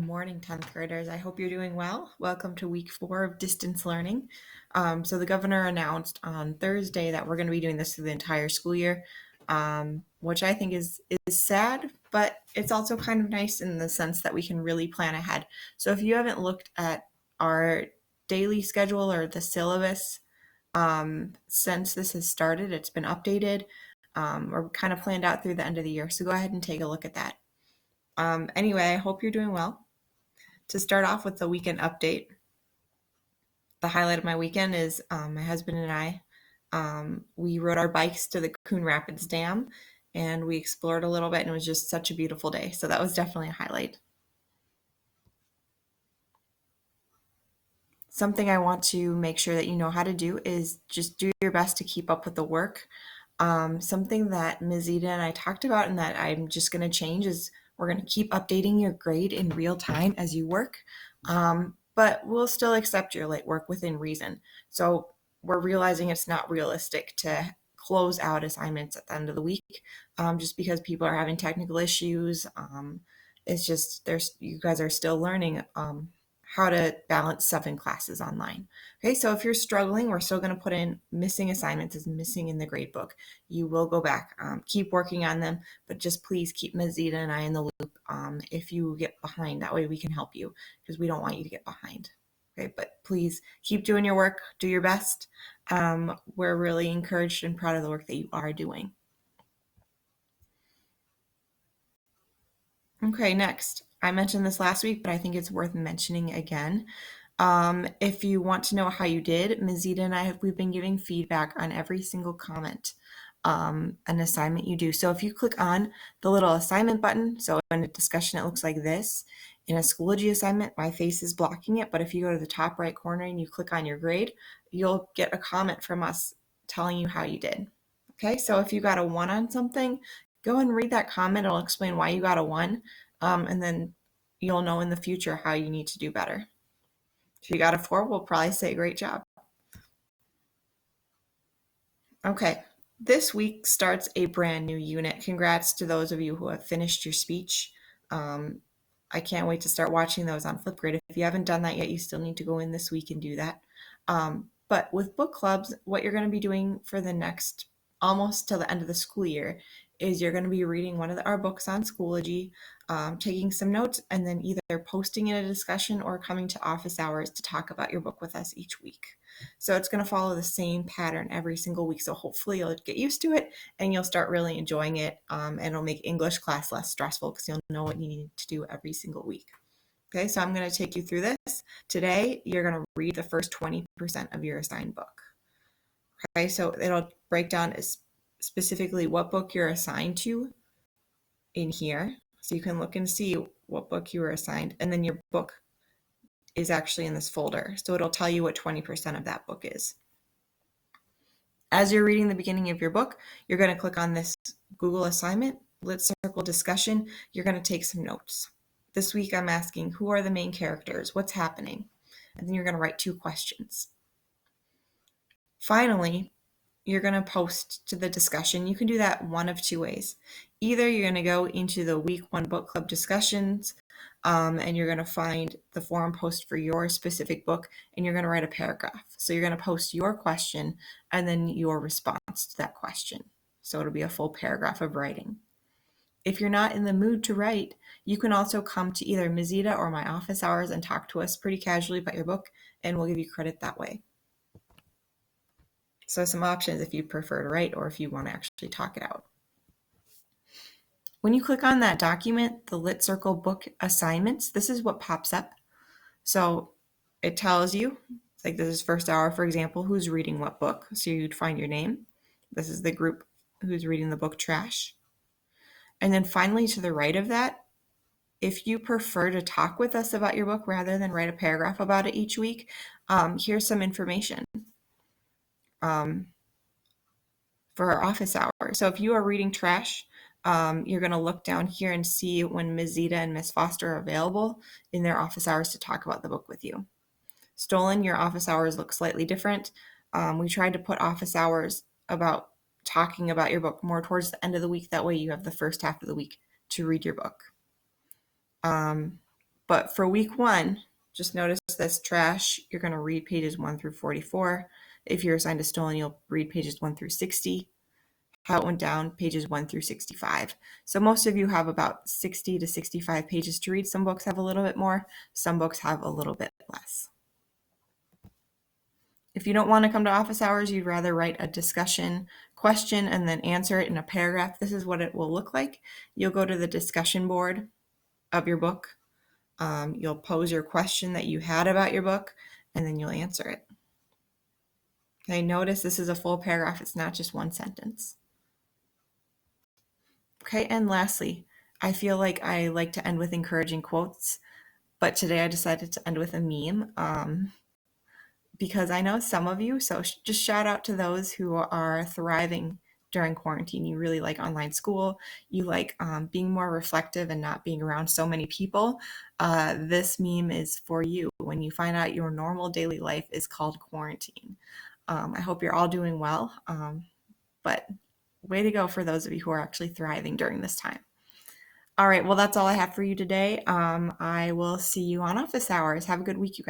morning, 10th graders. I hope you're doing well. Welcome to week 4 of distance learning. So the governor announced on Thursday that we're going to be doing this through the entire school year, which I think is sad, but it's also kind of nice in the sense that we can really plan ahead. So if you haven't looked at our daily schedule or the syllabus since this has started, it's been updated or kind of planned out through the end of the year. So go ahead and take a look at that. Anyway, I hope you're doing well. To start off with the weekend update, the highlight of my weekend is my husband and I, we rode our bikes to the Coon Rapids Dam and we explored a little bit, and it was just such a beautiful day. So that was definitely a highlight. Something I want to make sure that you know how to do is just do your best to keep up with the work. Something that Ms. Eda and I talked about and that I'm just going to change is we're going to keep updating your grade in real time as you work, but we'll still accept your late work within reason. So we're realizing it's not realistic to close out assignments at the end of the week just because people are having technical issues. It's just you guys are still learning how to balance 7 classes online. Okay, so if you're struggling, we're still going to put in missing assignments as missing in the grade book. You will go back, keep working on them, but just please keep Ms. Zeta and I in the loop if you get behind. That way we can help you because we don't want you to get behind. Okay, but please keep doing your work, do your best. We're really encouraged and proud of the work that you are doing. Okay, next. I mentioned this last week, but I think it's worth mentioning again. If you want to know how you did, Ms. Zeta and we've been giving feedback on every single comment, an assignment you do. So if you click on the little assignment button, so in a discussion, it looks like this. In a Schoology assignment, my face is blocking it, but if you go to the top right corner and you click on your grade, you'll get a comment from us telling you how you did. Okay, so if you got a 1 on something, go and read that comment. It'll explain why you got a 1, and then you'll know in the future how you need to do better. If you got a 4, we'll probably say great job. Okay, this week starts a brand new unit. Congrats to those of you who have finished your speech. I can't wait to start watching those on Flipgrid. If you haven't done that yet, you still need to go in this week and do that. But with book clubs, what you're going to be doing for the next almost till the end of the school year is you're going to be reading one of our books on Schoology, taking some notes, and then either posting in a discussion or coming to office hours to talk about your book with us each week. So it's going to follow the same pattern every single week. So hopefully you'll get used to it and you'll start really enjoying it, and it'll make English class less stressful because you'll know what you need to do every single week. Okay, so I'm going to take you through this. Today, you're going to read the first 20% of your assigned book. Okay, so it'll break down specifically what book you're assigned to in here. So you can look and see what book you were assigned, and then your book is actually in this folder. So it'll tell you what 20% of that book is. As you're reading the beginning of your book, you're going to click on this Google assignment, Lit Circle discussion. You're going to take some notes. This week I'm asking, who are the main characters? What's happening? And then you're going to write 2 questions. Finally, you're going to post to the discussion. You can do that one of 2 ways. Either you're going to go into the week 1 book club discussions, and you're going to find the forum post for your specific book, and you're going to write a paragraph. So you're going to post your question and then your response to that question. So it'll be a full paragraph of writing. If you're not in the mood to write, you can also come to either Ms. Eda or my office hours and talk to us pretty casually about your book, and we'll give you credit that way. So some options if you prefer to write or if you want to actually talk it out. When you click on that document, the Lit Circle book assignments, this is what pops up. So it tells you, like this is first hour, for example, who's reading what book. So you'd find your name. This is the group who's reading the book Trash. And then finally, to the right of that, if you prefer to talk with us about your book rather than write a paragraph about it each week, here's some information for our office hour. So if you are reading Trash, you're going to look down here and see when Ms. Zeta and Ms. Foster are available in their office hours to talk about the book with you. Stolen, your office hours look slightly different. We tried to put office hours about talking about your book more towards the end of the week. That way you have the first half of the week to read your book. But for week 1, just notice this trash, you're going to read pages 1 through 44. If you're assigned to stolen, you'll read pages 1 through 60. How it went down, pages 1 through 65. So most of you have about 60 to 65 pages to read. Some books have a little bit more. Some books have a little bit less. If you don't want to come to office hours, you'd rather write a discussion question and then answer it in a paragraph, this is what it will look like. You'll go to the discussion board of your book. You'll pose your question that you had about your book, and then you'll answer it. Okay, notice this is a full paragraph. It's not just one sentence. Okay, and lastly, I feel like I like to end with encouraging quotes, but today I decided to end with a meme because I know some of you, so just shout out to those who are thriving during quarantine. You really like online school. You like being more reflective and not being around so many people. This meme is for you when you find out your normal daily life is called quarantine. I hope you're all doing well, but way to go for those of you who are actually thriving during this time. All right, well, that's all I have for you today. I will see you on office hours. Have a good week, you guys.